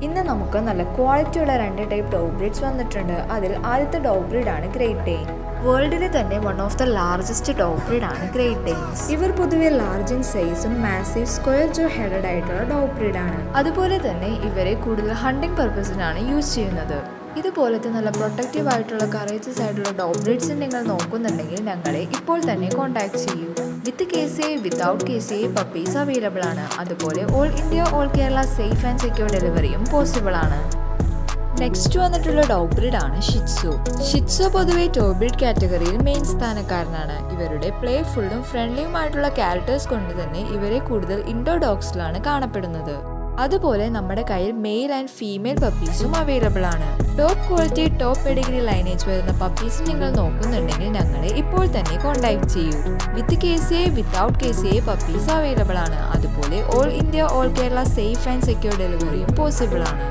ഇന്ന് നമുക്ക് നല്ല ക്വാളിറ്റിയുള്ള 2 ടൈപ്പ് ഡോഗ് ബ്രീഡ്സ് വന്നിട്ടുണ്ട്. അതിൽ ആദ്യത്തെ ഡോഗ് ബ്രീഡാണ് ഗ്രേറ്റ് ഡെയിൻ. വേൾഡിലെ തന്നെ one of the largest dog ബ്രീഡാണ് ഗ്രേറ്റ് ഡെയിൻസ്. ഇവർ പൊതുവെ ലാർജ് ഇൻ സൈസും മാസീവ് സ്ക്വയർ ജോ ഹെഡഡ് ആയിട്ടുള്ള ഡോഗ് ബ്രീഡാണ്. അതുപോലെ തന്നെ ഇവരെ കൂടുതൽ ഹണ്ടിങ് പർപ്പസിനാണ് യൂസ് ചെയ്യുന്നത്. ഇതുപോലത്തെ നല്ല പ്രൊട്ടക്റ്റീവ് ആയിട്ടുള്ള കറേജസ് ആയിട്ടുള്ള ഡോഗ് ബ്രീഡ്സ് നിങ്ങൾ നോക്കുന്നുണ്ടെങ്കിൽ ഞങ്ങളെ ഇപ്പോൾ തന്നെ കോൺടാക്ട് ചെയ്യൂ. വിത്ത് KCI without KCI puppies available ആണ്. അതുപോലെ all India all Kerala safe and secure ഡെലിവറിയും പോസിബിൾ ആണ്. നെക്സ്റ്റ് വന്നിട്ടുള്ള ഡോഗ് ബ്രീഡാണ് ഷിറ്റ്സു. ഷിറ്റ്സു പൊതുവെ ടോയ് ബ്രീഡ് കാറ്റഗറിയിൽ മെയിൻ സ്ഥാനക്കാരനാണ്. ഇവരുടെ പ്ലേഫുള്ളും ഫ്രണ്ട്ലിയുമായിട്ടുള്ള ക്യാരക്ടേഴ്സ് കൊണ്ട് തന്നെ ഇവരെ കൂടുതൽ ഇൻഡോർ ഡോഗ്സിലാണ് കാണപ്പെടുന്നത്. അതുപോലെ നമ്മുടെ കയ്യിൽ മെയിൽ ആൻഡ് ഫീമെയിൽ പപ്പീസും അവൈലബിൾ ആണ്. Top quality top Pedigree lineage വരുന്ന പപ്പീസ് നിങ്ങൾ നോക്കുന്നുണ്ടെങ്കിൽ ഞങ്ങളെ ഇപ്പോൾ തന്നെ കോൺടാക്ട് ചെയ്യൂ. വിത്ത് KCI without KCI puppies available ആണ്. അതുപോലെ all India all Kerala safe and secure ഡെലിവറിയും പോസിബിൾ ആണ്.